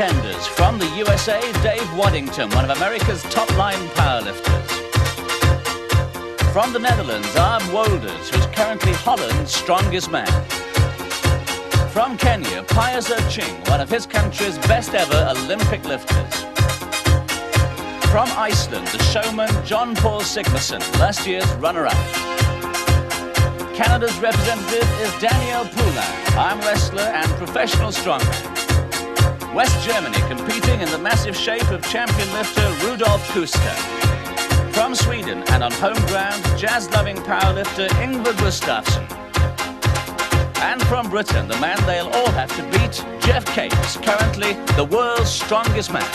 contenders. From the USA, Dave Waddington, one of America's top-line powerlifters. From the Netherlands, Arm Wolders, who's currently Holland's strongest man. From Kenya, Pius Oching, one of his country's best ever Olympic lifters. From Iceland, the showman John Paul Sigmarsson, last year's runner-up. Canada's representative is Daniel Poulain, arm wrestler and professional strongman. West Germany competing in the massive shape of champion lifter Rudolf Kuster. From Sweden and on home ground, jazz-loving powerlifter Ingvar Gustafsson. And from Britain, the man they'll all have to beat, Jeff Capes, currently the world's strongest man.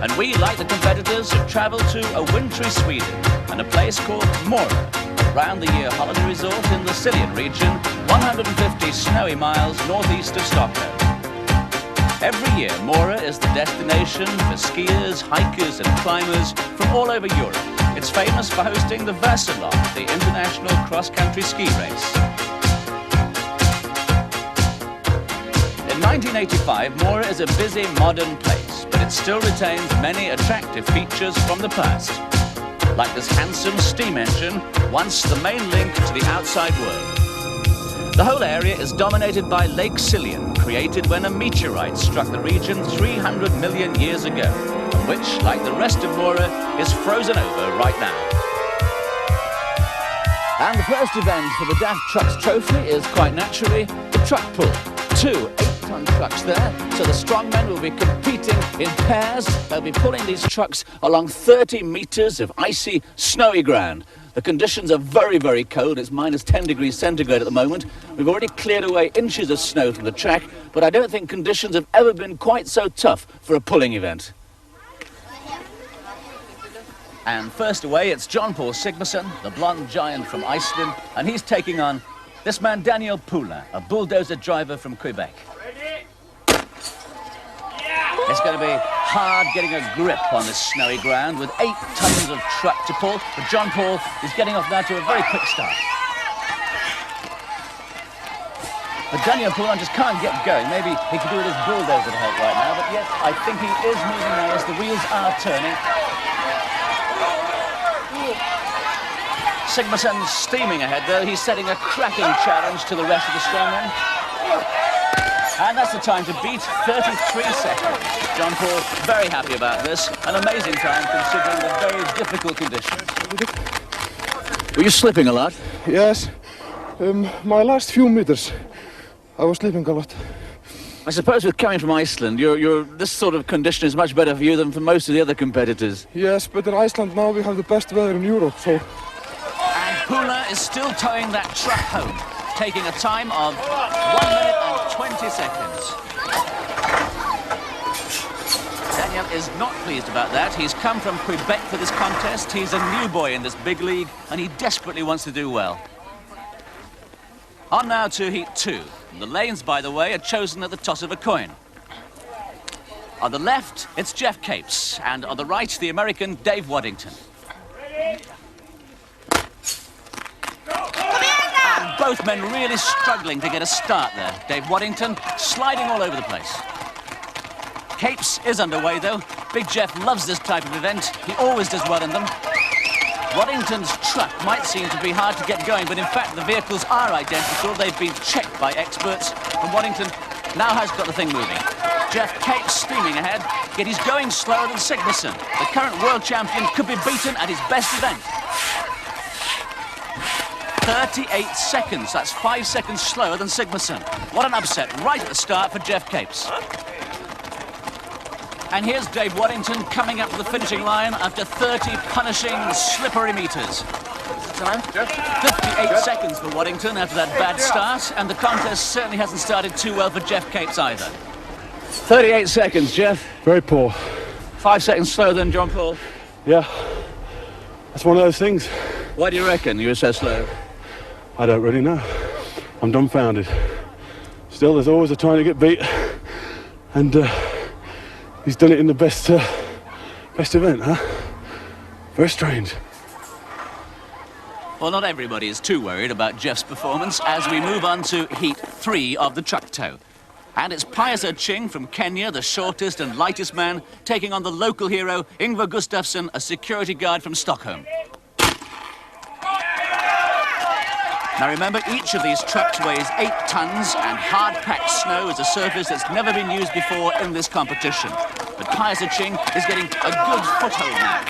And we, like the competitors, have travelled to a wintry Sweden and a place called Mora, a round-the-year holiday resort in the Siljan region, 150 snowy miles northeast of Stockholm. Every year, Mora is the destination for skiers, hikers and climbers from all over Europe. It's famous for hosting the Vasalopp, the international cross-country ski race. In 1985, Mora is a busy, modern place, but it still retains many attractive features from the past, like this handsome steam engine, once the main link to the outside world. The whole area is dominated by Lake Siljan, created when a meteorite struck the region 300 million years ago, and which, like the rest of Mora, is frozen over right now. And the first event for the Daft Trucks Trophy is, quite naturally, the truck pull. 2 8-ton trucks there, so the strongmen will be competing in pairs. They'll be pulling these trucks along 30 meters of icy, snowy ground. The conditions are very, very cold. It's minus 10 degrees centigrade at the moment. We've already cleared away inches of snow from the track, but I don't think conditions have ever been quite so tough for a pulling event. And first away, it's John Paul Sigmarsson, the blonde giant from Iceland, and he's taking on this man, Daniel Poulain, a bulldozer driver from Quebec. It's going to be hard getting a grip on this snowy ground with 8 tons of truck to pull, but John Paul is getting off now to a very quick start. But Daniel Poulain just can't get going. Maybe he could do with his bulldozer to help right now, but yes, I think he is moving now as the wheels are turning. Sigmarsson's steaming ahead, though. He's setting a cracking challenge to the rest of the strongmen. And that's the time to beat 33 seconds. John Paul very happy about this. An amazing time considering the very difficult conditions. Were you slipping a lot? Yes. My last few meters, I was slipping a lot. I suppose with coming from Iceland, this sort of condition is much better for you than for most of the other competitors. Yes, but in Iceland now we have the best weather in Europe, so... And Poulain is still towing that truck home, taking a time of 1 minute and 20 seconds. Daniel is not pleased about that. He's come from Quebec for this contest. He's a new boy in this big league, and he desperately wants to do well. On now to Heat 2. The lanes, by the way, are chosen at the toss of a coin. On the left, it's Jeff Capes, and on the right, the American Dave Waddington. And both men really struggling to get a start there. Dave Waddington sliding all over the place. Capes is underway, though. Big Jeff loves this type of event. He always does well in them. Waddington's truck might seem to be hard to get going, but in fact the vehicles are identical. They've been checked by experts, and Waddington now has got the thing moving. Jeff Capes steaming ahead, yet he's going slower than Sigmarsson. The current world champion could be beaten at his best event. 38 seconds, that's 5 seconds slower than Sigmarsson. What an upset right at the start for Jeff Capes. And here's Dave Waddington coming up to the finishing line after 30 punishing, slippery meters. Time? 58 seconds for Waddington after that bad start, and the contest certainly hasn't started too well for Jeff Capes either. 38 seconds, Jeff. Very poor. 5 seconds slower than John Paul. Yeah, that's one of those things. Why do you reckon you were so slow? I don't really know. I'm dumbfounded. Still, there's always a trying to get beat, and he's done it in the best event, huh? Very strange. Well, not everybody is too worried about Jeff's performance as we move on to Heat 3 of the truck tow. And it's Pius Ching from Kenya, the shortest and lightest man, taking on the local hero, Ingvar Gustafsson, a security guard from Stockholm. Now remember, each of these trucks weighs 8 tons, and hard-packed snow is a surface that's never been used before in this competition. But Pius Ching is getting a good foothold now.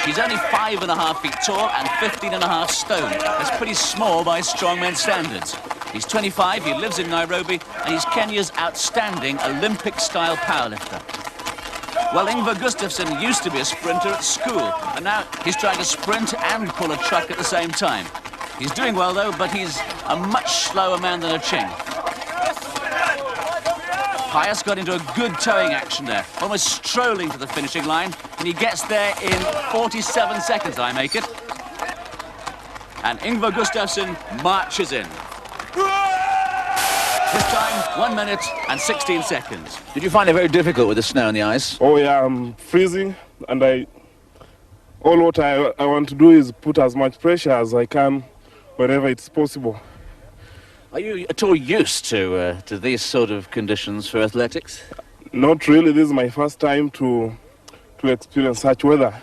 He's only 5.5 feet tall and 15.5 stone. That's pretty small by strongman standards. He's 25, he lives in Nairobi, and he's Kenya's outstanding Olympic-style powerlifter. Well, Ingvar Gustafsson used to be a sprinter at school, and now he's trying to sprint and pull a truck at the same time. He's doing well, though, but he's a much slower man than Ching. Pius got into a good towing action there, almost strolling to the finishing line, and he gets there in 47 seconds, I make it. And Ingvar Gustafsson marches in. This time, 1 minute and 16 seconds. Did you find it very difficult with the snow and the ice? Oh yeah, I'm freezing, and all what I want to do is put as much pressure as I can wherever it's possible. Are you at all used to these sort of conditions for athletics? Not really. This is my first time to experience such weather.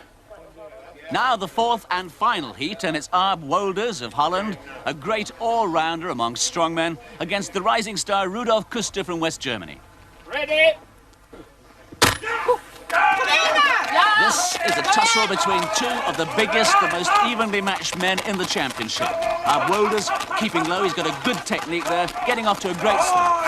Now the fourth and final heat, and it's Arb Wolders of Holland, a great all-rounder among strongmen, against the rising star Rudolf Kuster from West Germany. Ready? This is a tussle between two of the biggest, the most evenly matched men in the championship. Arb Wolders keeping low, he's got a good technique there, getting off to a great start.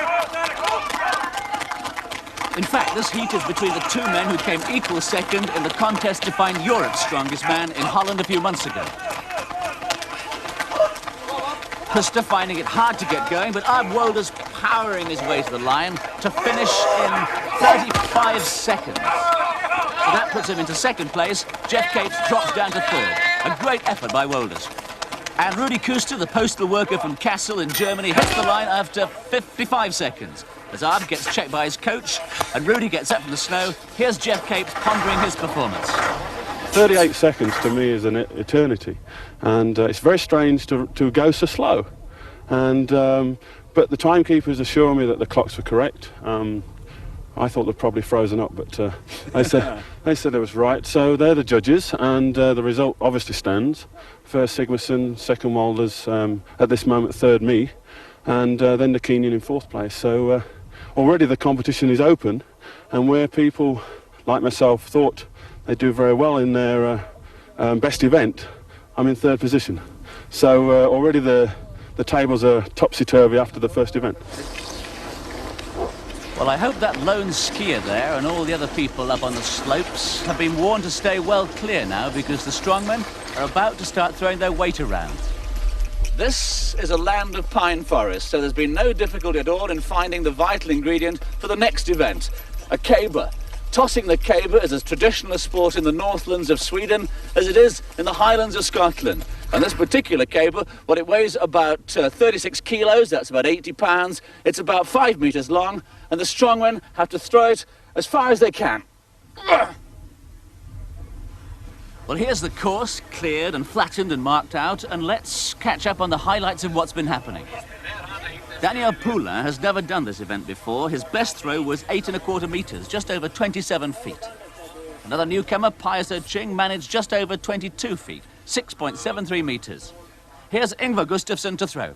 In fact, this heat is between the two men who came equal second in the contest to find Europe's strongest man in Holland a few months ago. Kuster finding it hard to get going, but Arb Wolders powering his way to the line to finish in 35 seconds. So that puts him into second place. Jeff Capes drops down to third. A great effort by Wolders. And Rudi Kuster, the postal worker from Kassel in Germany, hits the line after 55 seconds. As Arb gets checked by his coach, and Rudi gets up from the snow, here's Jeff Capes pondering his performance. 38 seconds to me is an eternity, and it's very strange to go so slow. And but the timekeepers assure me that the clocks were correct. I thought they'd probably frozen up, but they said it was right. So they're the judges, and the result obviously stands. First Sigmarsson, second Wolders, at this moment third me, and then the Kenyan in fourth place. So already the competition is open, and where people like myself thought they'd do very well in their best event, I'm in third position. So already the tables are topsy-turvy after the first event. Well, I hope that lone skier there and all the other people up on the slopes have been warned to stay well clear now, because the strongmen are about to start throwing their weight around. This is a land of pine forest, so there's been no difficulty at all in finding the vital ingredient for the next event, a caber. Tossing the caber is as traditional a sport in the Northlands of Sweden as it is in the Highlands of Scotland. And this particular caber, well, it weighs about 36 kilos, that's about 80 pounds. It's about 5 meters long, and the strongmen have to throw it as far as they can. Well, here's the course, cleared and flattened and marked out, and let's catch up on the highlights of what's been happening. Daniel Poulain has never done this event before. His best throw was 8.25 meters, just over 27 feet. Another newcomer, Pius Ching, managed just over 22 feet, 6.73 meters. Here's Ingvar Gustafsson to throw.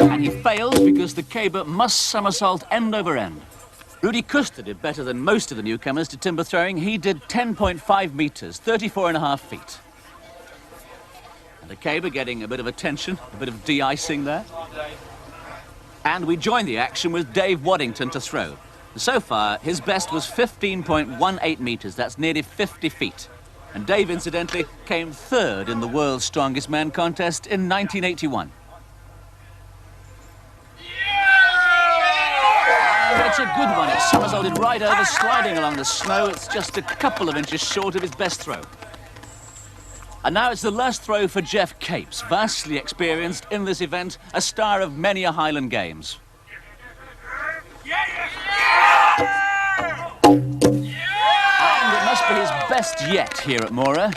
And he fails because the caber must somersault end over end. Rudi Kuster did better than most of the newcomers to timber throwing. He did 10.5 meters, 34.5 feet. The caber getting a bit of attention, a bit of de-icing there. And we join the action with Dave Waddington to throw. So far, his best was 15.18 meters. That's nearly 50 feet. And Dave, incidentally, came third in the World's Strongest Man contest in 1981. It's a good one. It somersaulted right over, sliding along the snow. It's just a couple of inches short of his best throw. And now it's the last throw for Jeff Capes, vastly experienced in this event, a star of many a Highland Games. And it must be his best yet here at Mora.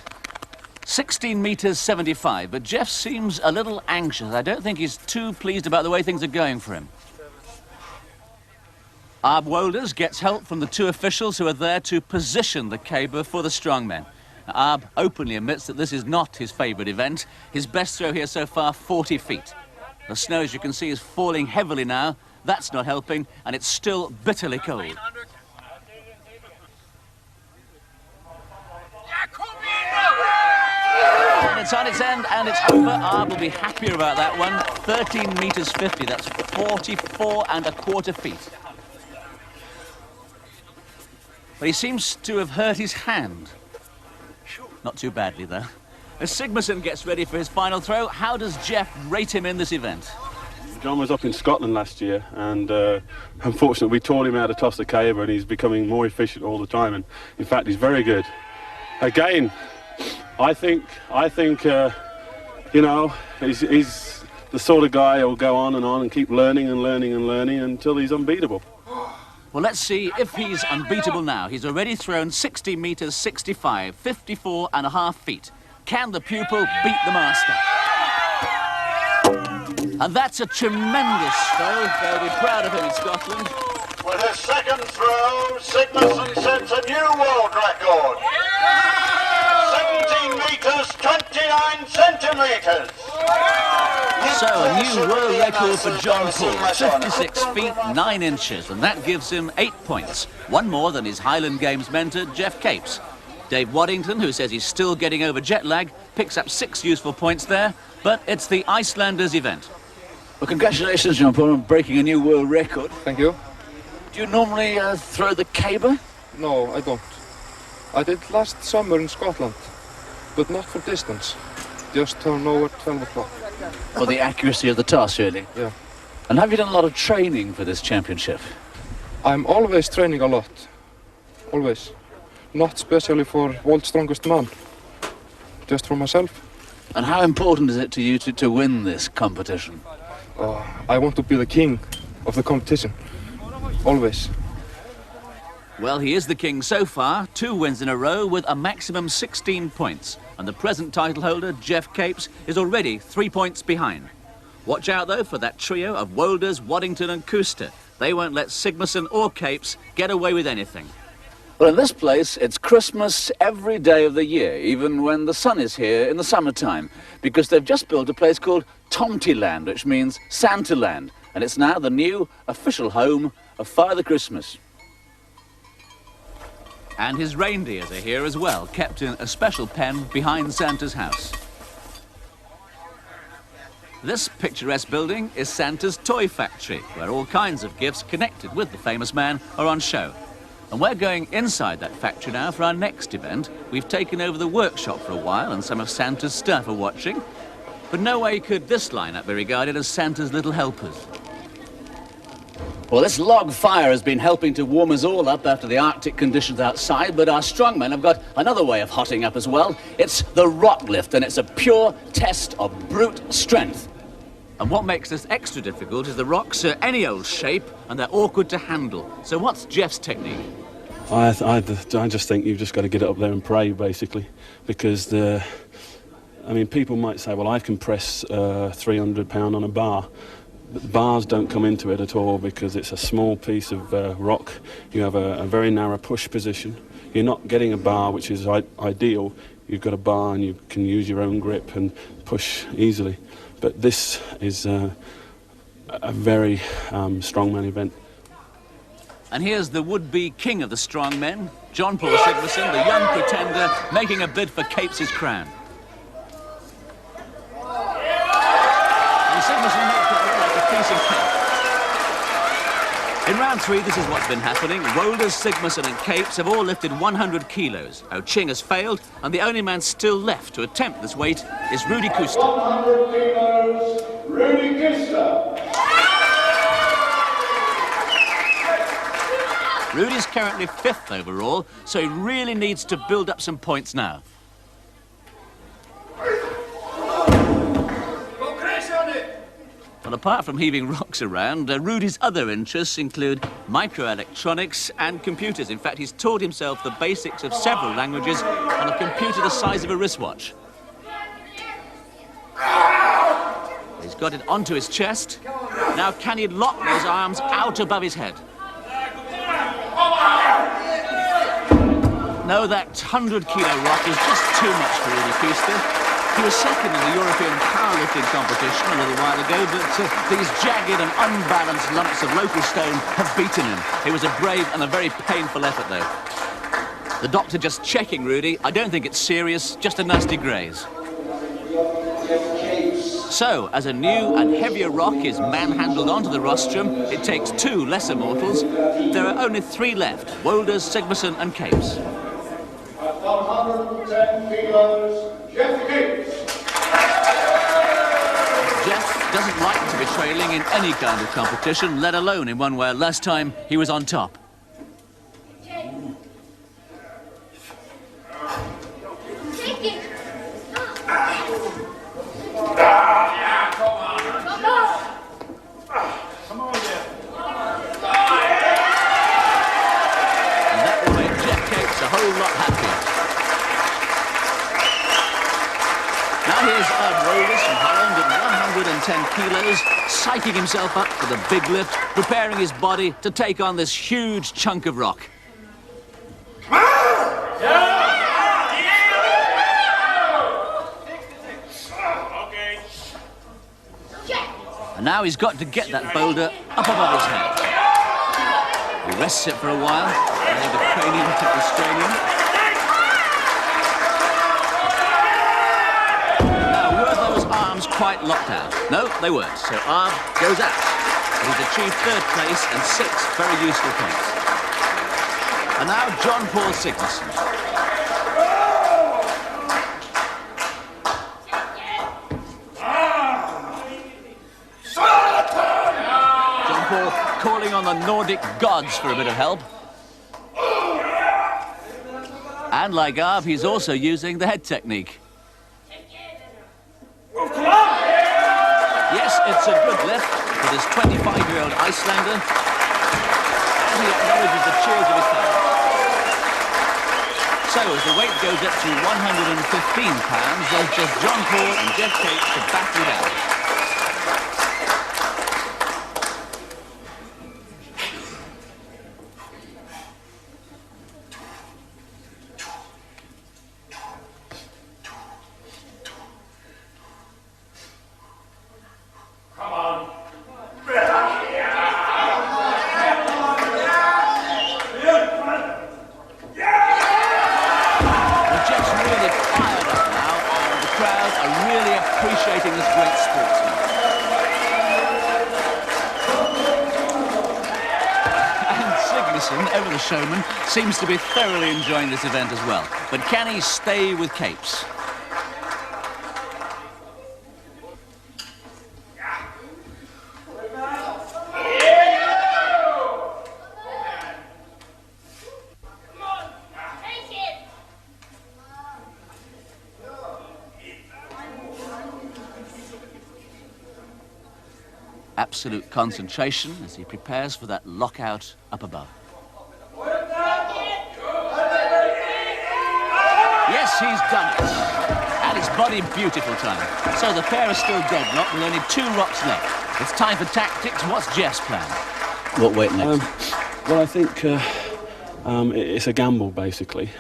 16 meters 75, but Jeff seems a little anxious. I don't think he's too pleased about the way things are going for him. Arb Wolders gets help from the two officials who are there to position the caber for the strongmen. Now, Arb openly admits that this is not his favourite event. His best throw here so far, 40 feet. The snow, as you can see, is falling heavily now. That's not helping, and it's still bitterly cold. And it's on its end, and it's over. Arb will be happier about that one. 13 metres 50, that's 44¼ feet. But he seems to have hurt his hand. Not too badly, though. As Sigmarsson gets ready for his final throw, how does Jeff rate him in this event? John was up in Scotland last year, and unfortunately we taught him how to toss the caber, and he's becoming more efficient all the time. And in fact, he's very good. Again, I think you know, he's the sort of guy who'll go on and keep learning and learning and learning until he's unbeatable. Well, let's see if he's unbeatable now. He's already thrown 60 metres 65, 54½ feet. Can the pupil beat the master? And that's a tremendous throw. They'll be proud of him in Scotland. With his second throw, Sigmarsson sets a new world record. 17 metres 29 centimetres. So a new world record for John Paul, 56 feet 9 inches, and that gives him 8 points, one more than his Highland Games mentor, Jeff Capes. Dave Waddington, who says he's still getting over jet lag, picks up 6 useful points there, but it's the Icelanders' event. Well, congratulations, John Paul, on breaking a new world record. Thank you. Do you normally throw the caber? No, I don't. I did last summer in Scotland, but not for distance. Just turn over 12 o'clock. For the accuracy of the toss, really? Yeah. And have you done a lot of training for this championship? I'm always training a lot. Always. Not especially for World's Strongest Man. Just for myself. And how important is it to you to win this competition? I want to be the king of the competition. Always. Well, he is the king so far, 2 wins in a row with a maximum 16 points. And the present title holder, Jeff Capes, is already 3 points behind. Watch out, though, for that trio of Wolders, Waddington and Kuster. They won't let Sigmarsson or Capes get away with anything. Well, in this place, it's Christmas every day of the year, even when the sun is here in the summertime, because they've just built a place called Tomtyland, which means Santa Land, and it's now the new official home of Father Christmas. And his reindeers are here as well, kept in a special pen behind Santa's house. This picturesque building is Santa's toy factory, where all kinds of gifts connected with the famous man are on show. And we're going inside that factory now for our next event. We've taken over the workshop for a while, and some of Santa's staff are watching. But no way could this lineup be regarded as Santa's little helpers. Well, this log fire has been helping to warm us all up after the Arctic conditions outside, but our strongmen have got another way of hotting up as well. It's the rock lift, and it's a pure test of brute strength. And what makes this extra difficult is the rocks are any old shape and they're awkward to handle. So what's Jeff's technique? I just think you've just got to get it up there and pray, basically, because I mean, people might say, well, I can press 300 pound on a bar. But the bars don't come into it at all because it's a small piece of rock. You have a very narrow push position. You're not getting a bar, which is ideal. You've got a bar and you can use your own grip and push easily. But this is a very strongman event. And here's the would-be king of the strongmen, John Paul Sigmarsson, the young pretender, making a bid for Capes' crown. And Sigmarsson makes it look like a piece of cake. In round 3, this is what's been happening. Wolders, Sigmarsson and Capes have all lifted 100 kilos. Ching has failed, and the only man still left to attempt this weight is Rudy Kuster. 100 kilos, Rudy Kuster. Rudy's currently 5th overall, so he really needs to build up some points now. Well, apart from heaving rocks around, Rudy's other interests include microelectronics and computers. In fact, he's taught himself the basics of several languages on a computer the size of a wristwatch. He's got it onto his chest. Now, can he lock those arms out above his head? No, that 100-kilo rock was just too much for Rudy Kuster. He was second in the European powerlifting competition a little while ago, but these jagged and unbalanced lumps of local stone have beaten him. It was a brave and a very painful effort, though. The doctor just checking Rudy. I don't think it's serious, just a nasty graze. So, as a new and heavier rock is manhandled onto the rostrum, it takes 2 lesser mortals. There are only 3 left, Wolders, Sigmarsson and Capes. At 110 kilos, Jeff Capes. Jeff doesn't like to be trailing in any kind of competition, let alone in one where last time he was on top. Kilos, psyching himself up for the big lift, preparing his body to take on this huge chunk of rock. And now he's got to get that boulder up above his head. He rests it for a while, laying the cranium to the stranium. Quite locked out. No, they weren't. So Arb goes out. He's achieved 3rd place and 6 very useful points. And now John Paul Sigmarsson. John Paul calling on the Nordic gods for a bit of help. And like Arb, he's also using the head technique. Yes, it's a good lift for this 25-year-old Icelander, and he acknowledges the cheers of his fans. So, as the weight goes up to 115 pounds, there's just John Paul and Jeff Capes to battle it out. Appreciating this great sportsman. And Sigmarsson, ever the showman, seems to be thoroughly enjoying this event as well. But can he stay with Capes? Absolute concentration as he prepares for that lockout up above. Yes, he's done it. And it's body beautiful time. So the pair are still deadlocked with only 2 rocks left. It's time for tactics. What's Jeff's plan? What weight next? Well, I think it's a gamble, basically,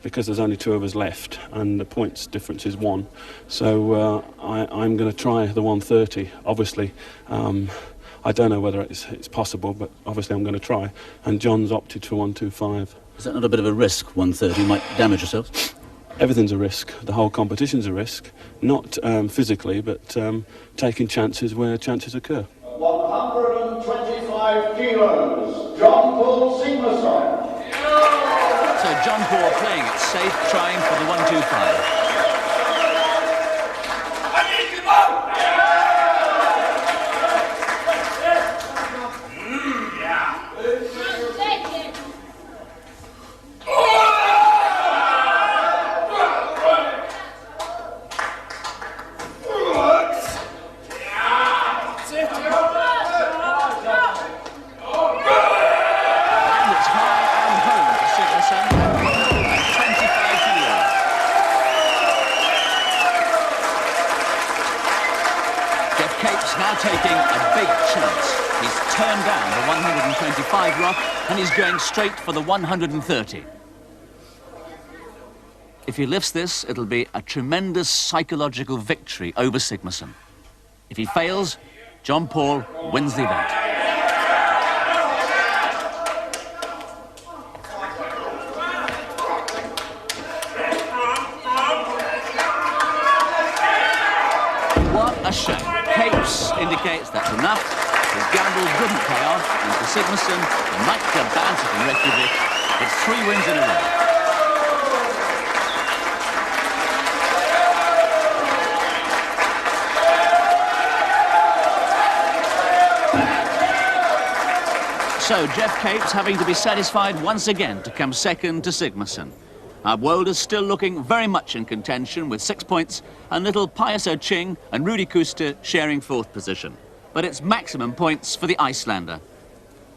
because there's only 2 of us left, and the points difference is 1. So I'm going to try the 130. Obviously, I don't know whether it's possible, but obviously I'm going to try. And John's opted for 125. Is that not a bit of a risk, 130? You might damage yourselves. Everything's a risk. The whole competition's a risk. Not physically, but taking chances where chances occur. 125 kilos, John Paul Sigmarsson. So John Paul playing it safe, trying for the 125. Now taking a big chance. He's turned down the 125 rock and he's going straight for the 130. If he lifts this, it'll be a tremendous psychological victory over Sigmarsson. If he fails, John Paul wins the event. What a shame. Capes indicates that's enough. His gamble didn't pay off, and for Sigmarsson, the nightclub bouncer from Reykjavik, it's 3 wins in a row. So Jeff Capes having to be satisfied once again to come second to Sigmarsson. Wolder's still looking very much in contention with 6 points, and little Paiso Ching and Rudi Kuster sharing 4th position. But it's maximum points for the Icelander.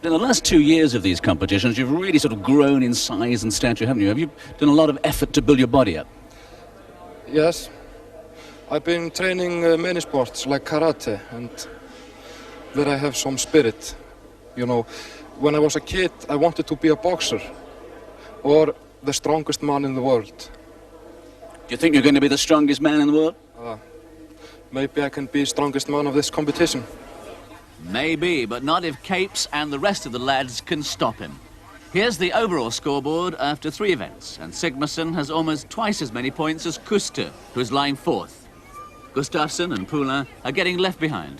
In the last 2 years of these competitions, you've really sort of grown in size and stature, haven't you? Have you done a lot of effort to build your body up? Yes. I've been training many sports like karate, and there I have some spirit. You know, when I was a kid, I wanted to be a boxer or the strongest man in the world. Do you think you're going to be the strongest man in the world? Maybe I can be strongest man of this competition. Maybe, but not if Capes and the rest of the lads can stop him. Here's the overall scoreboard after 3 events, and Sigmarsson has almost twice as many points as Kuster, who is lying 4th. Gustafsson and Poulin are getting left behind.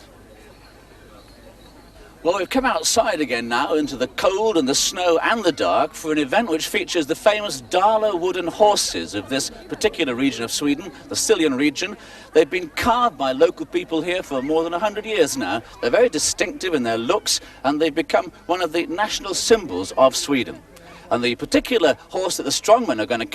Well, we've come outside again now into the cold and the snow and the dark for an event which features the famous Dala wooden horses of this particular region of Sweden, the Siljan region. They've been carved by local people here for more than 100 years now. They're very distinctive in their looks, and they've become one of the national symbols of Sweden. And the particular horse that the strongmen are going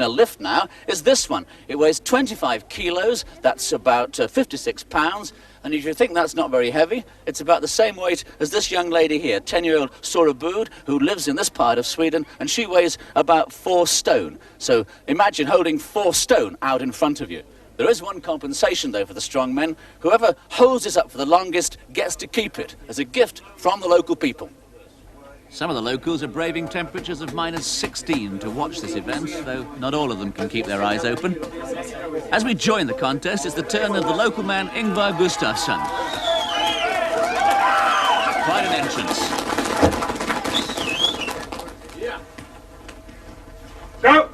to lift now is this one. It weighs 25 kilos, that's about 56 pounds. And if you think that's not very heavy, it's about the same weight as this young lady here, 10-year-old Sora Bood, who lives in this part of Sweden, and she weighs about 4 stone. So imagine holding 4 stone out in front of you. There is one compensation, though, for the strongmen. Whoever holds this up for the longest gets to keep it as a gift from the local people. Some of the locals are braving temperatures of -16 to watch this event, though not all of them can keep their eyes open. As we join the contest, it's the turn of the local man Ingvar Gustafsson. Quite an entrance. Go!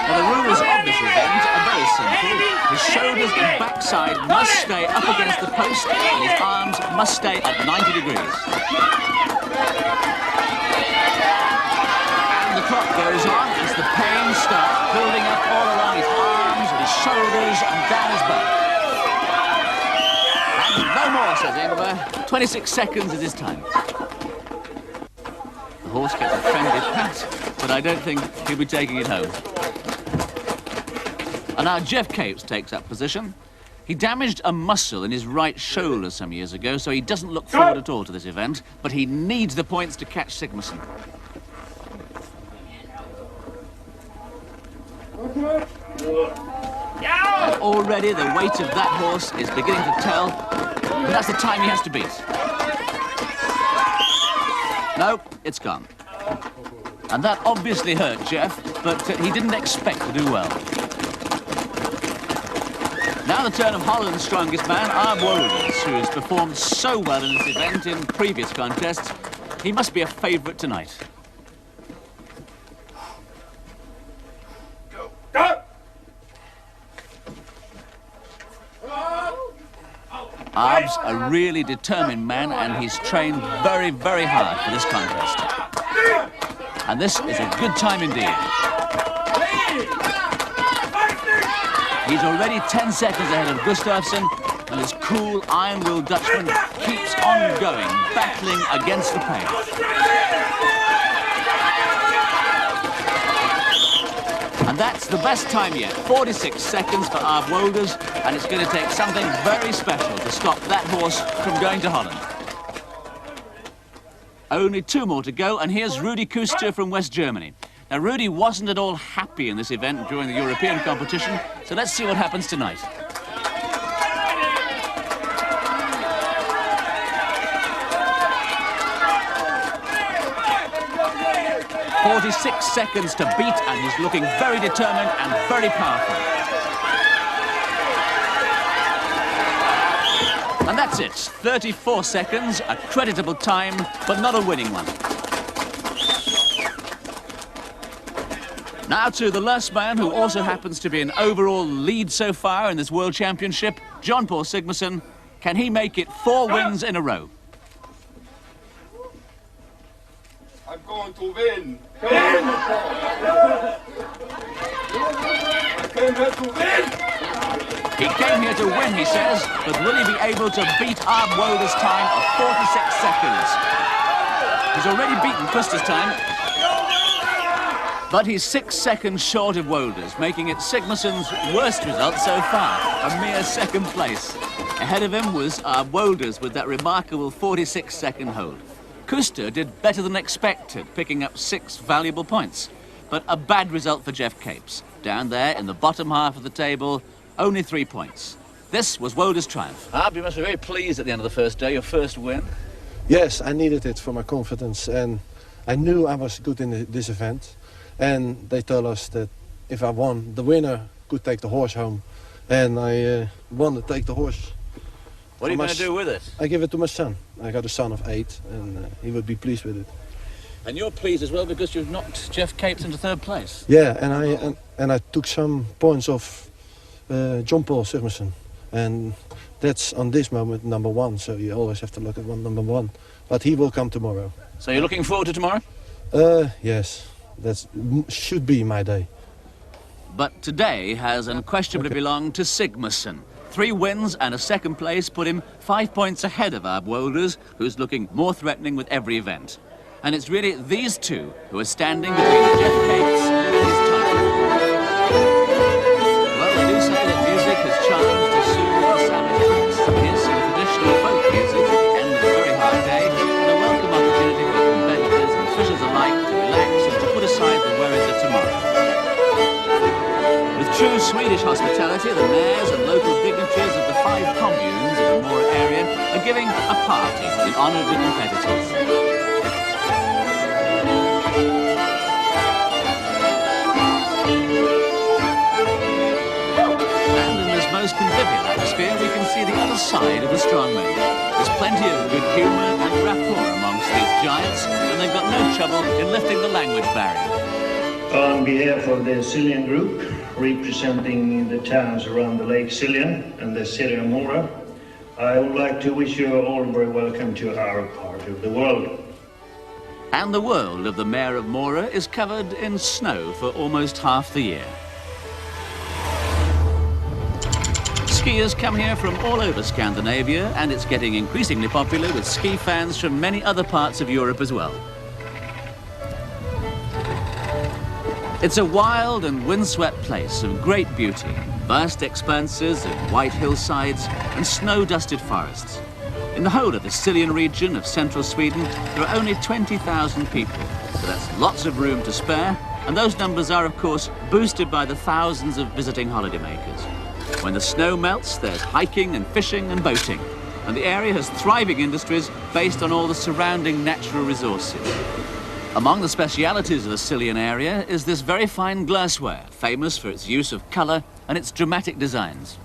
Well, the rules of this event are very simple. His shoulders and backside must stay up against the post, and his arms must stay at 90 degrees. And the clock goes on as the pain starts building up all around his arms and his shoulders and down his back. And no more, says Ingvar. 26 seconds is his time. The horse gets a friendly pat, but I don't think he'll be taking it home. And now Jeff Capes takes up position. He damaged a muscle in his right shoulder some years ago, so he doesn't look forward at all to this event, but he needs the points to catch Sigmarsson. And already the weight of that horse is beginning to tell, but that's the time he has to beat. No, it's gone. And that obviously hurt Jeff, but he didn't expect to do well. Now the turn of Holland's strongest man, Wolder's, who has performed so well in this event in previous contests. He must be a favourite tonight. Go! Arb's a really determined man, and he's trained very, very hard for this contest. And this is a good time indeed. He's already 10 seconds ahead of Gustafsson, and his cool, iron-willed Dutchman keeps on going, battling against the pain. And that's the best time yet, 46 seconds for Arb Wolders, and it's going to take something very special to stop that horse from going to Holland. Only 2 more to go, and here's Rudi Kuster from West Germany. Now, Rudi wasn't at all happy in this event during the European competition, so let's see what happens tonight. 46 seconds to beat, and he's looking very determined and very powerful. And that's it, 34 seconds, a creditable time, but not a winning one. Now to the last man, who also happens to be an overall lead so far in this World Championship, John Paul Sigmarsson. Can he make it 4 wins in a row? I'm going to win. I came here to win. He came here to win, he says, but will he be able to beat Arb Woder's time of 46 seconds? He's already beaten Kuster's time, but he's 6 seconds short of Woder's, making it Sigmarsson's worst result so far, a mere 2nd place. Ahead of him was Arb Woder's with that remarkable 46-second hold. Kuster did better than expected, picking up 6 valuable points. But a bad result for Jeff Capes. Down there in the bottom half of the table, only 3 points. This was Woder's triumph. Arb, you must be very pleased at the end of the first day, your first win. Yes, I needed it for my confidence, and I knew I was good in this event. And they told us that if I won, the winner could take the horse home. And I won to take the horse. What are you going to do with it? I give it to my son. I got a son of 8, and he would be pleased with it. And you're pleased as well because you've knocked Jeff Capes into 3rd place. Yeah, and I took some points off John Paul Sigmarsson, and that's on this moment number 1. So you always have to look at number 1. But he will come tomorrow. So you're looking forward to tomorrow? Yes, that should be my day. But today has unquestionably belonged to Sigmarsson. 3 wins and a 2nd place put him 5 points ahead of Arb Wolders, who's looking more threatening with every event. And it's really these two who are standing between Jeff Capes and his title. Well, they do say that music has charms to soothe the savage hearts. Here's some traditional folk music at the end of a very hard day, and a welcome opportunity for competitors and fishers alike to relax and to put aside the worries of tomorrow. With true Swedish hospitality, the mayors and local dignitaries of the 5 communes in the Mora area are giving a party in honour of the competitors. And in this most convivial atmosphere, we can see the other side of the Strongman. There's plenty of good humour and rapport amongst these giants, and they've got no trouble in lifting the language barrier. On behalf of the Siljan Group, representing the towns around the Lake Siljan and the city of Mora, I would like to wish you all very welcome to our part of the world. And the world of the mayor of Mora is covered in snow for almost half the year. Skiers come here from all over Scandinavia, and it's getting increasingly popular with ski fans from many other parts of Europe as well. It's a wild and windswept place of great beauty, vast expanses of white hillsides and snow-dusted forests. In the whole of the Siljan region of central Sweden, there are only 20,000 people, so that's lots of room to spare, and those numbers are, of course, boosted by the thousands of visiting holidaymakers. When the snow melts, there's hiking and fishing and boating, and the area has thriving industries based on all the surrounding natural resources. Among the specialities of the Siljan area is this very fine glassware, famous for its use of colour and its dramatic designs.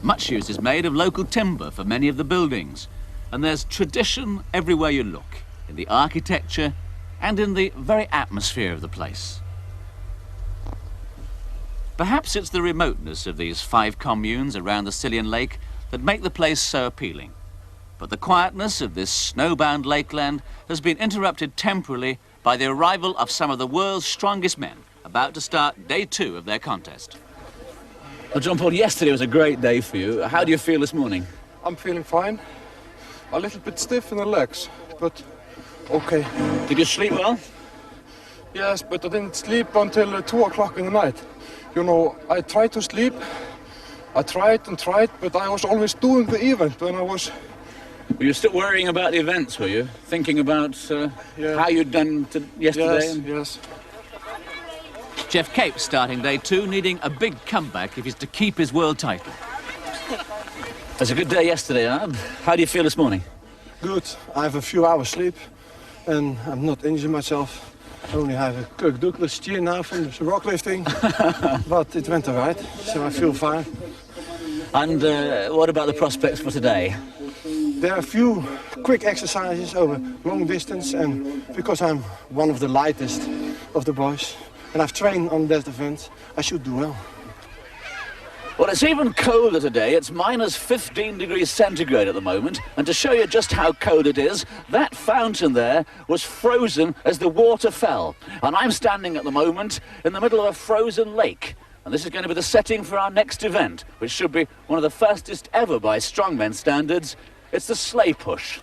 Much use is made of local timber for many of the buildings, and there's tradition everywhere you look, in the architecture and in the very atmosphere of the place. Perhaps it's the remoteness of these 5 communes around the Siljan lake that make the place so appealing. But the quietness of this snowbound lakeland has been interrupted temporarily by the arrival of some of the world's strongest men, about to start day 2 of their contest. Well, John Paul, yesterday was a great day for you. How do you feel this morning? I'm feeling fine. A little bit stiff in the legs, but okay. Did you sleep well? Yes, but I didn't sleep until 2 o'clock in the night. You know, I tried to sleep. I tried and tried, but I was always doing the event when I was... Were you still worrying about the events, were you? Thinking about how you'd done yesterday? Yes. Jeff Capes starting day 2, needing a big comeback if he's to keep his world title. It was a good day yesterday, Arb. How do you feel this morning? Good. I have a few hours sleep, and I'm not injuring myself. only have a Kirk Douglas cheer now from the rock lifting, but it went all right, so I feel fine. And what about the prospects for today? There are a few quick exercises over long distance, and because I'm one of the lightest of the boys, and I've trained on that event, I should do well. Well, it's even colder today. It's minus 15 degrees centigrade at the moment. And to show you just how cold it is, that fountain there was frozen as the water fell. And I'm standing at the moment in the middle of a frozen lake. And this is going to be the setting for our next event, which should be one of the fastest ever by strongman standards. It's the sleigh push.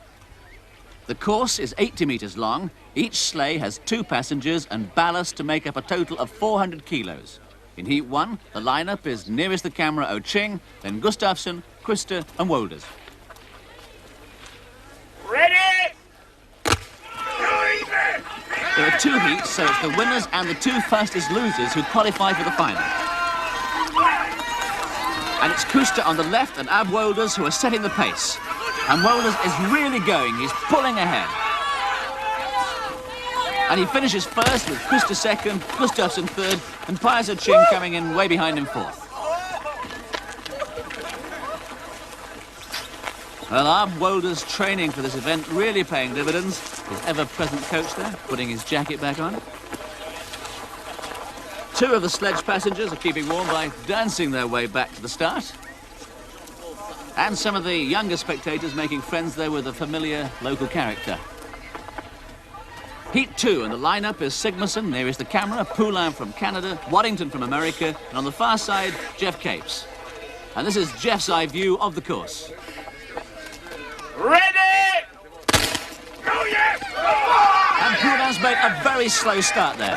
The course is 80 metres long. Each sleigh has 2 passengers and ballast to make up a total of 400 kilos. In Heat 1, the lineup is nearest the camera O'Ching, then Gustafsson, Quister and Wolders. Ready? There are 2 heats, so it's the winners and the 2 fastest losers who qualify for the final. And it's Quister on the left and Ab Wolders who are setting the pace. And Wolders is really going, he's pulling ahead. And he finishes first with Quister second, Gustafsson third, and Piers O'Ching coming in way behind him fourth. Well, Ab Wolders' training for this event really paying dividends. His ever-present coach there, putting his jacket back on. 2 of the sledge passengers are keeping warm by dancing their way back to the start. And some of the younger spectators making friends there with a familiar local character. Heat 2, and the lineup is Sigmarsson, nearest the camera, Poulin from Canada, Waddington from America, and on the far side, Jeff Capes. And this is Jeff's eye view of the course. Ready? Go, yes! And Poulin's made a very slow start there.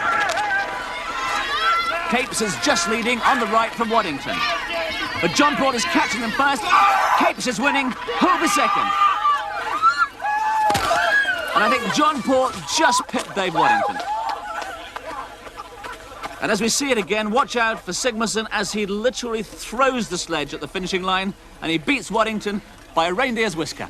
Capes is just leading on the right from Waddington. But John Port is catching them first. Capes is winning. Who'll be second? And I think John Port just pipped Dave Waddington. And as we see it again, watch out for Sigmarsson as he literally throws the sledge at the finishing line and he beats Waddington by a reindeer's whisker.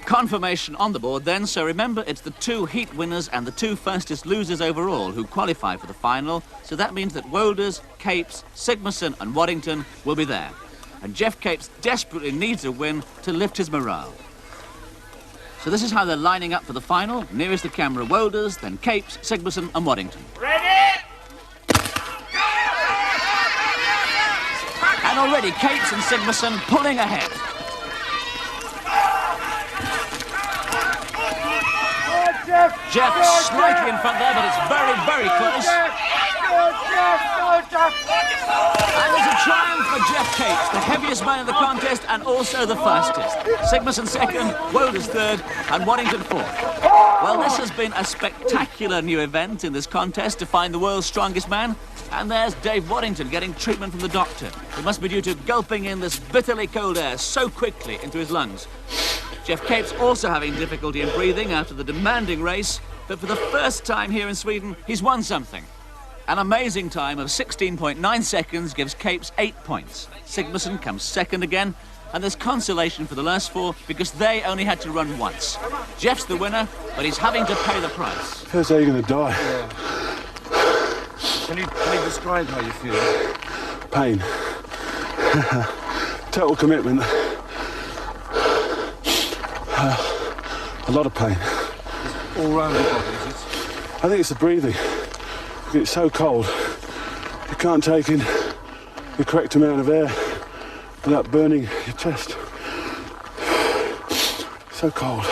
Confirmation on the board then, so remember it's the 2 heat winners and the 2 fastest losers overall who qualify for the final, so that means that Wolders, Capes, Sigmarsson and Waddington will be there. And Jeff Capes desperately needs a win to lift his morale. So this is how they're lining up for the final. Nearest the camera, Wolders, then Capes, Sigmarsson and Waddington. Ready? And already Capes and Sigmarsson pulling ahead. Jeff slightly in front there, but it's very, very close. And there's a triumph for Jeff Capes, the heaviest man in the contest and also the fastest. Sigmarsson second, Wolders third, and Waddington fourth. Well, this has been a spectacular new event in this contest to find the world's strongest man. And there's Dave Waddington getting treatment from the doctor. It must be due to gulping in this bitterly cold air so quickly into his lungs. Jeff Capes also having difficulty in breathing after the demanding race, but for the first time here in Sweden, he's won something. An amazing time of 16.9 seconds gives Capes 8 points. Sigmarsson comes second again, and there's consolation for the last 4 because they only had to run once. Jeff's the winner, but he's having to pay the price. Feels like you're going to die. Can you describe how you feel? Pain. Total commitment. A lot of pain. All round the body, is it? I think it's the breathing. It's so cold. You can't take in the correct amount of air without burning your chest. So cold.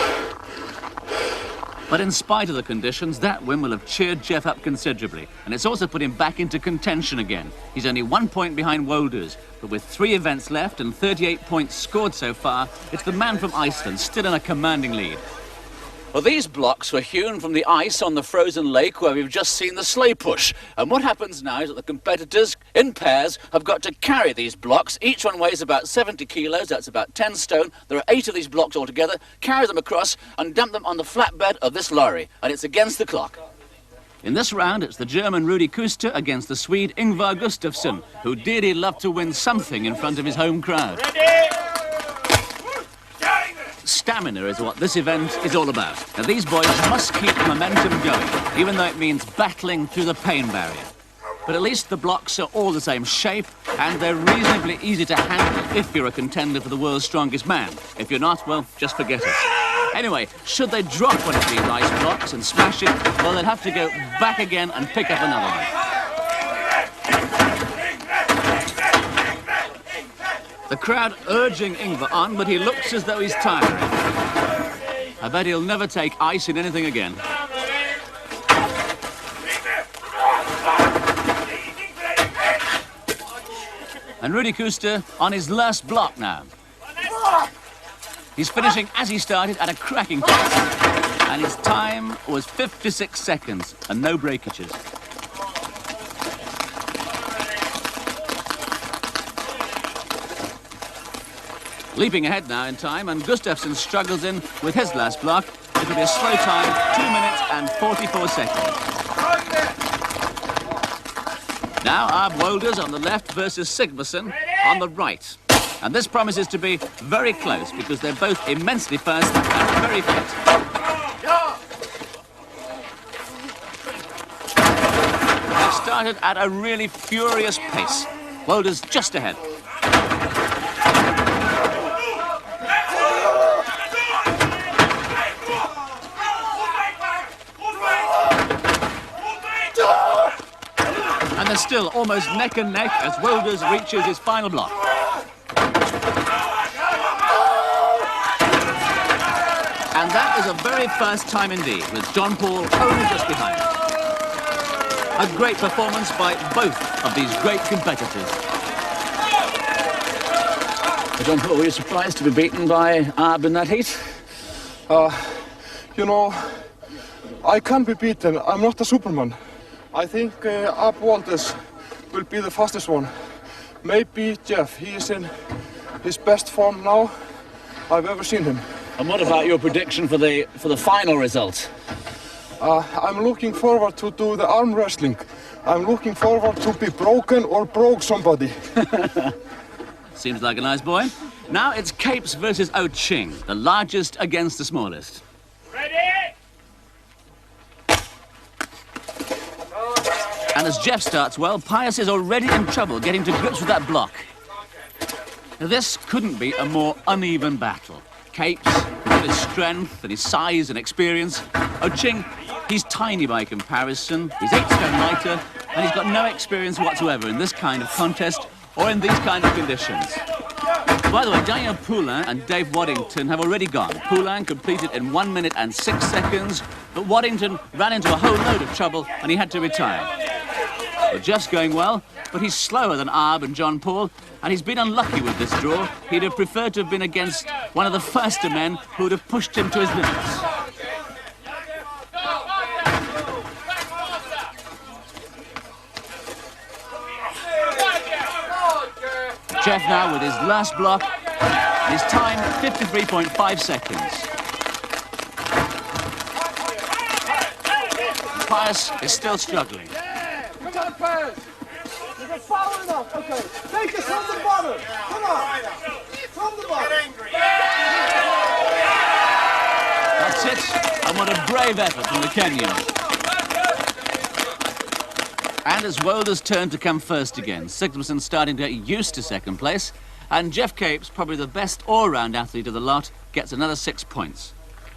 But in spite of the conditions, that win will have cheered Jeff up considerably, and it's also put him back into contention again. He's only 1 point behind Wolders, but with 3 events left and 38 points scored so far, it's the man from Iceland still in a commanding lead. Well, these blocks were hewn from the ice on the frozen lake where we've just seen the sleigh push. And what happens now is that the competitors, in pairs, have got to carry these blocks. Each one weighs about 70 kilos, that's about 10 stone. There are 8 of these blocks altogether. Carry them across and dump them on the flatbed of this lorry. And it's against the clock. In this round, it's the German Rudi Kuster against the Swede Ingvar Gustafsson, who dearly loved to win something in front of his home crowd. Ready? stamina is what this event is all about. Now, these boys must keep the momentum going, even though it means battling through the pain barrier. But at least the blocks are all the same shape, and they're reasonably easy to handle if you're a contender for the world's strongest man. If you're not, well, just forget it. Anyway, should they drop one of these ice blocks and smash it, well, they'll have to go back again and pick up another one. The crowd urging Ingvar on, but he looks as though he's tiring. I bet he'll never take ice in anything again. And Rudi Kuster on his last block now. He's finishing as he started at a cracking pace. And his time was 56 seconds and no breakages. Leaping ahead now in time, and Gustafsson struggles in with his last block. It'll be a slow time, 2 minutes and 44 seconds. Now Arb Wolders on the left versus Sigmarsson on the right. And this promises to be very close because they're both immensely fast and very fit. They've started at a really furious pace. Wolders just ahead. And they're still almost neck and neck as Wolders reaches his final block. And that is a very fast time indeed, with John Paul only just behind. A great performance by both of these great competitors. John Paul, were you surprised to be beaten by Arb in that heat? You know, I can't be beaten. I'm not a Superman. I think Arb Wolders will be the fastest one. Maybe Jeff. He is in his best form now I've ever seen him. And what about your prediction for the final result? I'm looking forward to do the arm wrestling. I'm looking forward to be broken or broke somebody. Seems like a nice boy. Now it's Capes versus Oching, the largest against the smallest. Ready? And as Jeff starts well, Pius is already in trouble getting to grips with that block. Now, this couldn't be a more uneven battle. Capes, with his strength and his size and experience. Oching, he's tiny by comparison, he's 8 stone lighter, and he's got no experience whatsoever in this kind of contest or in these kind of conditions. By the way, Daniel Poulain and Dave Waddington have already gone. Poulain completed in 1 minute and 6 seconds, but Waddington ran into a whole load of trouble and he had to retire. Well, Jeff's going well, but he's slower than Arb and John Paul, and he's been unlucky with this draw. He'd have preferred to have been against one of the faster men who would have pushed him to his limits. Jeff now with his last block, his time 53.5 seconds. Pius is still struggling. Come on, Pius. You've been following up. Okay. Take it from the bottom. Come on. From the bottom. That's it. And what a brave effort from the Kenyan. And as Wolders' turn to come first again, Sigmarsson starting to get used to second place, and Jeff Capes, probably the best all-round athlete of the lot, gets another 6 points.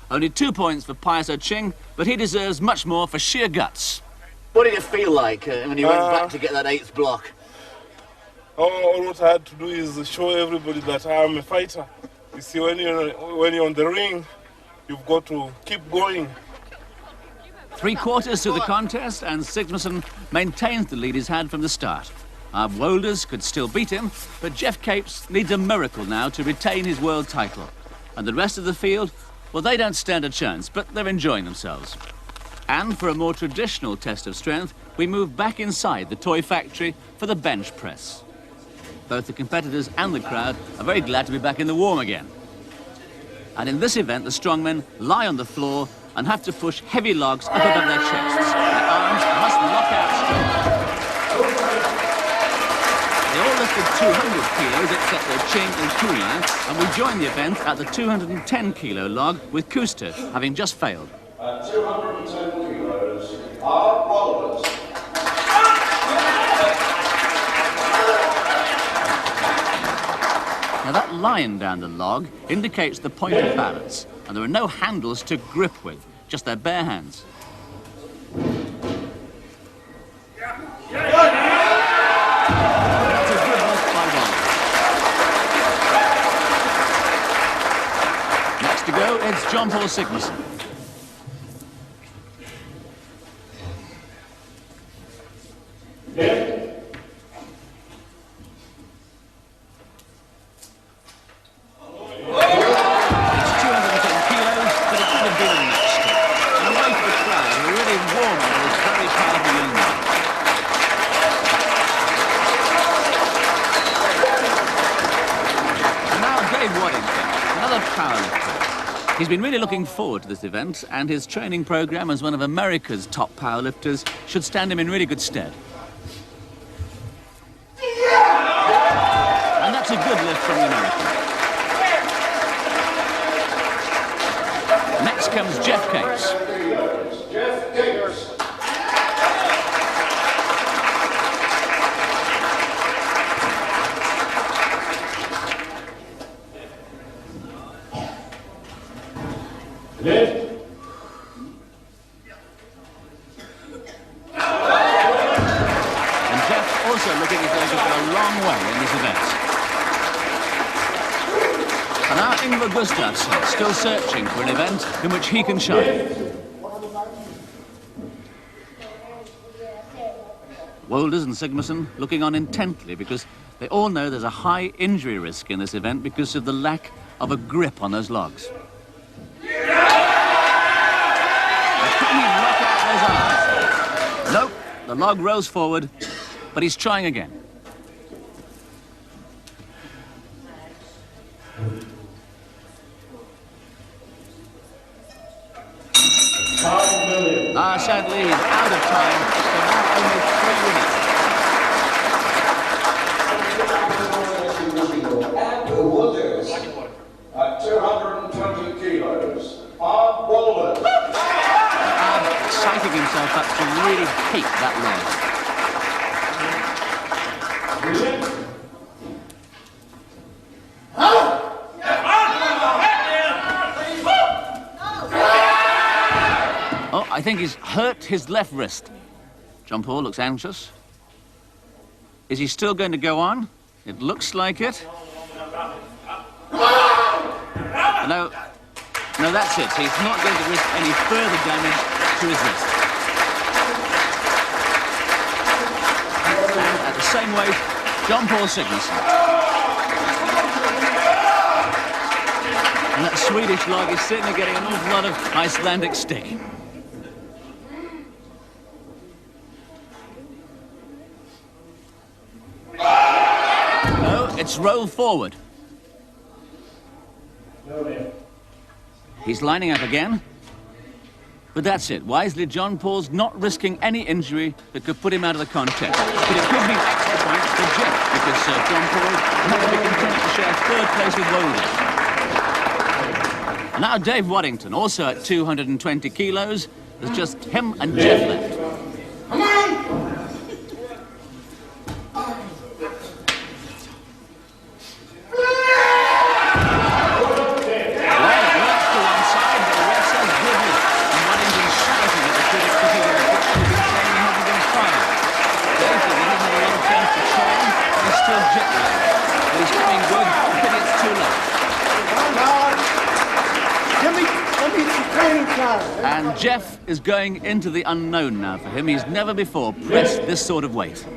Only 2 points for Pius Oching, but he deserves much more for sheer guts. What did you feel like when you went back to get that 8th block? All what I had to do is show everybody that I am a fighter. You see, when you're on the ring, you've got to keep going. 3/4 to the contest, and Sigmarsson maintains the lead he's had from the start. Arb Wolders could still beat him, but Jeff Capes needs a miracle now to retain his world title. And the rest of the field, well, they don't stand a chance, but they're enjoying themselves. And for a more traditional test of strength, we move back inside the toy factory for the bench press. Both the competitors and the crowd are very glad to be back in the warm again. And in this event, the strongmen lie on the floor and have to push heavy logs up above their chests. Their arms must lock out strong. They all lift lifted 200 kilos except for Ching and Pula, and we join the event at the 210 kilo log with Kuster, having just failed. At 210 kilos, our boulders. Now that line down the log indicates the point of balance, and there are no handles to grip with, just their bare hands. That's a good lift by Wallace. Next to go, it's John Paul Sigmarsson. He's been really looking forward to this event, and his training program as one of America's top powerlifters should stand him in really good stead. And that's a good lift from the American. Next comes Jeff Case. Jeff Case. And Jeff also looking as though he could go a long way in this event. And now Ingvar Gustafsson still searching for an event in which he can shine. Wolders and Sigmarsson looking on intently because they all know there's a high injury risk in this event because of the lack of a grip on those logs. Nope, the log rolls forward, but he's trying again. Sadly, he's out of time, so now only 3 minutes. And Wooders at 220 kilos. Our boulders. Psyching himself up to really hate that leg. Oh, I think he's hurt his left wrist. John Paul looks anxious. Is he still going to go on? It looks like it. No, that's it. He's not going to risk any further damage to his wrist. And at the same weight, John Paul Sigmarsson. And that Swedish log is certainly getting an awful lot of Icelandic stick. No, it's rolled forward. He's lining up again. But that's it. Wisely, John Paul's not risking any injury that could put him out of the contest. But it could mean extra points for Jeff, because John Paul might be content to share third place with Wolders. And now Dave Waddington, also at 220 kilos. There's just him and Jeff left. Come on! And Jeff is going into the unknown now for him. He's never before pressed this sort of weight. The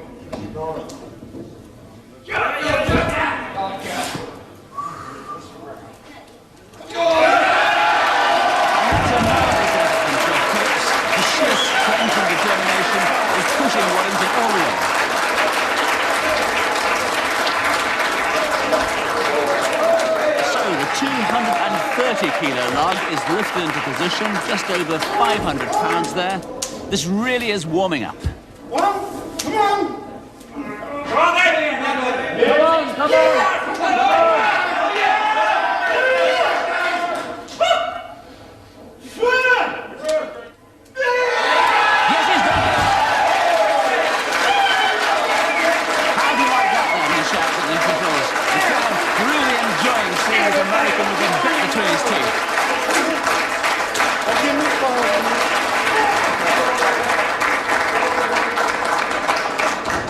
sheer strength and determination is pushing Waddington all the way. So the 230 kilo log is lifted into position, just over 500 pounds there. This really is warming up. Come on!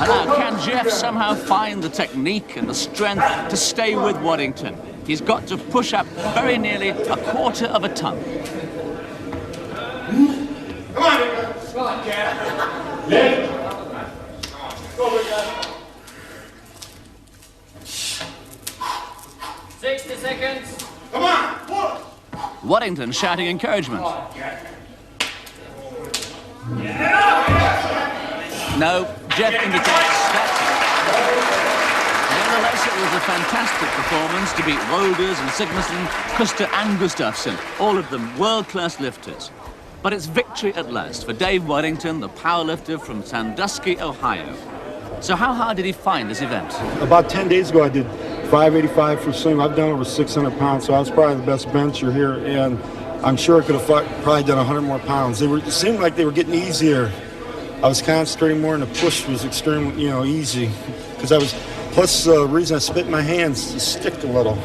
Now, can Jeff somehow find the technique and the strength to stay with Waddington? He's got to push up very nearly a quarter of a ton. Come on, Jeff. Left. Go, 60 seconds. Come on. Waddington shouting encouragement. No, Jeff indicates that's it. Nevertheless, it was a fantastic performance to beat Wolders and Sigmarsson, Kuster and Gustafsson, all of them world-class lifters. But it's victory at last for Dave Waddington, the powerlifter from Sandusky, Ohio. So how hard did he find this event? About 10 days ago, I did 585 for swing. I've done over 600 pounds, so I was probably the best bencher here, and I'm sure I could have probably done 100 more pounds. It seemed like they were getting easier. I was concentrating more, and the push was extremely, easy. Because plus the reason I spit in my hands to stick a little.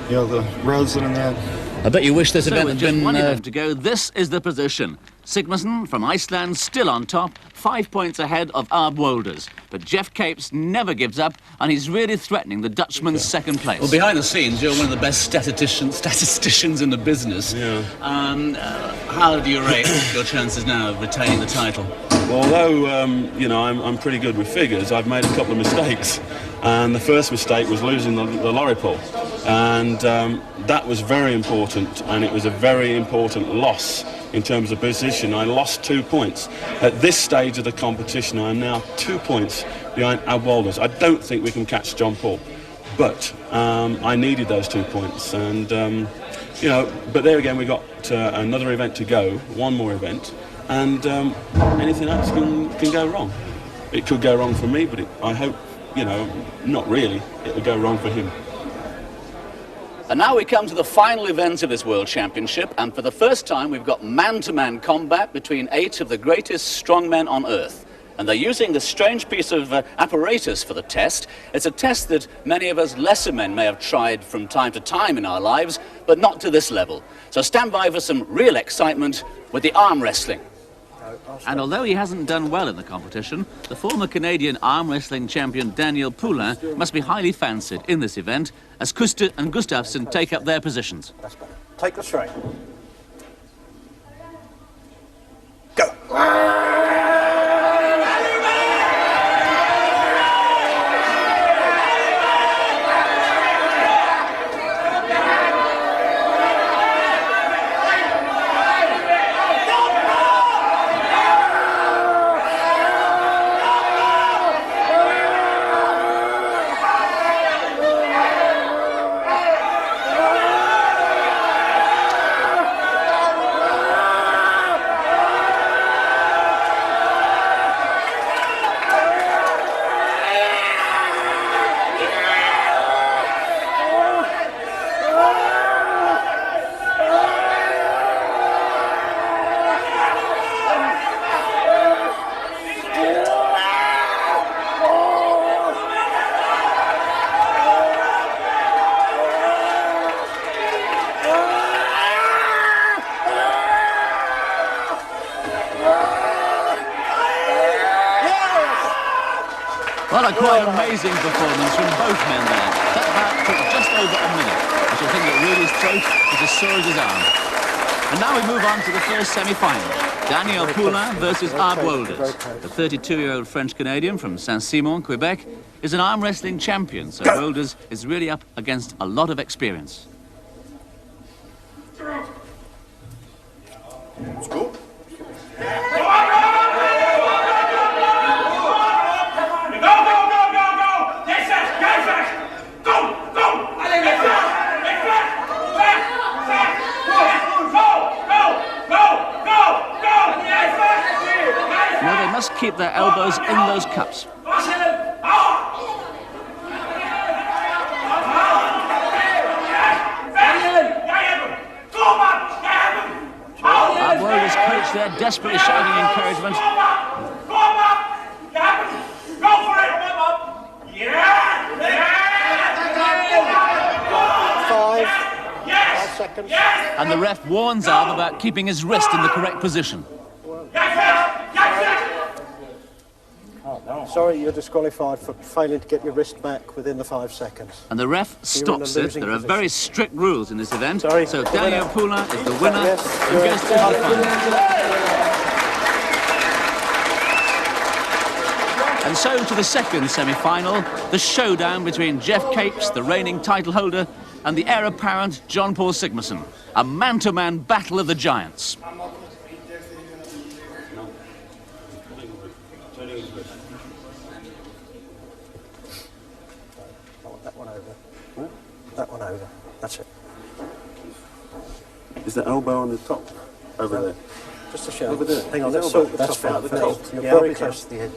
The resin and that. I bet you wish this So event with had just been... one event to go, this is the position. Sigmarsson from Iceland still on top, 5 points ahead of Arb Wolders. But Jeff Capes never gives up, and he's really threatening the Dutchman's second place. Well, behind the scenes, you're one of the best statisticians in the business. Yeah. How do you rate your chances now of retaining the title? Well, although, I'm pretty good with figures, I've made a couple of mistakes. And the first mistake was losing the lorry pull. And that was very important, and it was a very important loss in terms of position. I lost 2 points. At this stage of the competition, I am now 2 points behind Ab Wolders. I don't think we can catch John Paul, but I needed those 2 points. And, but there again, we got another event to go, one more event, and anything else can go wrong. It could go wrong for me, but I hope, not really. It will go wrong for him. And now we come to the final event of this World Championship, and for the first time we've got man-to-man combat between 8 of the greatest strongmen on Earth. And they're using this strange piece of apparatus for the test. It's a test that many of us lesser men may have tried from time to time in our lives, but not to this level. So stand by for some real excitement with the arm wrestling. And although he hasn't done well in the competition, the former Canadian arm wrestling champion Daniel Poulin must be highly fancied in this event as Kuster and Gustafsson take up their positions. That's better. Take the straight. Go. Well, a quite amazing performance from both men there. That bout took just over a minute. I shall think that Rudy's throat was as sore as his arm. And now we move on to the first semi-final. Daniel Poulin versus Arb Wolders. The 32-year-old French-Canadian from Saint-Simon, Quebec, is an arm wrestling champion, so Wolders is really up against a lot of experience. Let's go. Now they must keep their elbows in those cups. coach there desperately shouting encouragement. Go for it! Yeah! Five seconds. And the ref warns Arb about keeping his wrist in the correct position. Sorry, you're disqualified for failing to get your wrist back within the 5 seconds. And the ref stops it. There are position. very strict rules in this event. Sorry. So Daniel Poulain is the winner Yes, and goes to the final. And so to the second semi-final, the showdown between Jeff Capes, the reigning title holder, and the heir apparent John Paul Sigmarsson. A man-to-man battle of the giants. That one over. That's it. Is the elbow on the top over there? Just a show. Over there. Hang on, Is let's elbow? sort the That's top out fine. first. You're Yeah, I'll very be close to the edge.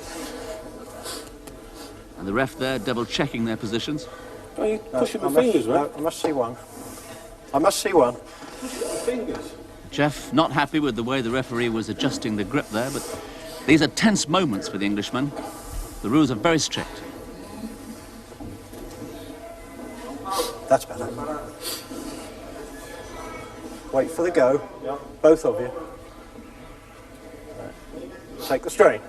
And the ref there double-checking their positions. Are you pushing the I must- fingers, right? no, I must see one. I must see one. Fingers. Jeff not happy with the way the referee was adjusting the grip there, but these are tense moments for the Englishman. The rules are very strict. That's better. Wait for the go. Both of you. Take the strain.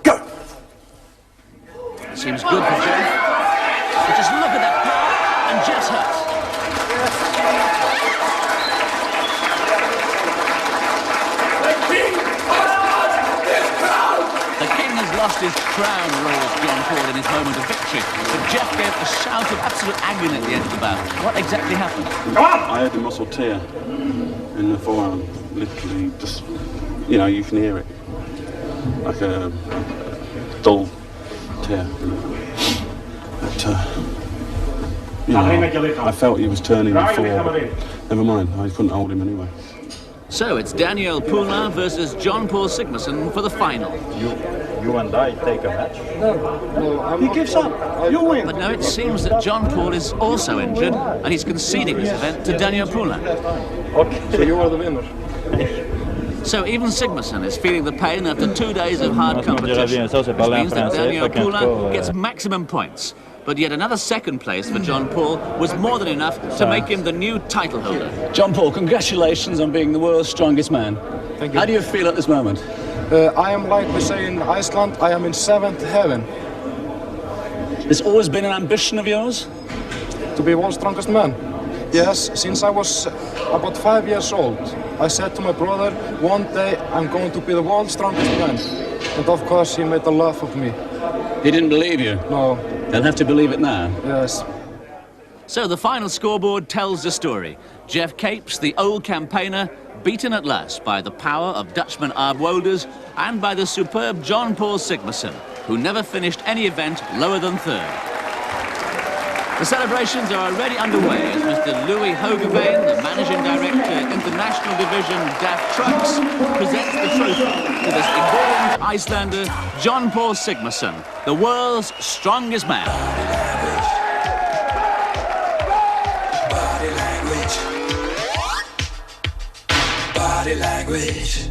Go! Seems good for Jeff. But just look at that power, and Jeff's hurt. The king has lost his crown, roars John Paul in his moment of victory. But Jeff gave a shout of absolute agony at the end of the bout. What exactly happened? I had a muscle tear in the forearm, literally just, you know, you can hear it. Like a dull tear. But, you know, I felt he was turning forward, but never mind, I couldn't hold him anyway. So it's Daniel Poulain versus John Paul Sigmarsson for the final. You and I take a match? No, He gives up. You win. But now it seems that John Paul is also injured, and he's conceding this event to Daniel Poulain. Okay. So you are the winner. So even Sigmarsson is feeling the pain after 2 days of hard competition, which means that Daniel Poulain gets maximum points. But yet another second place for John Paul was more than enough to make him the new title holder. John Paul, congratulations on being the world's strongest man. Thank you. How do you feel at this moment? I am, like we say in Iceland, I am in seventh heaven. It's always been an ambition of yours? To be world's strongest man. Yes, since I was about 5 years old. I said to my brother, one day I'm going to be the world's strongest man. And of course he made a laugh of me. He didn't believe you? No. They'll have to believe it now. Yes. So the final scoreboard tells the story. Jeff Capes, the old campaigner, beaten at last by the power of Dutchman Arb Wolders and by the superb John Paul Sigmarsson, who never finished any event lower than third. The celebrations are already underway as Mr. Louis Hogeveen, the Managing Director, International Division DAF Trucks, presents the trophy to this important Icelander, John Paul Sigmarsson, the world's strongest man. Body language. Body language.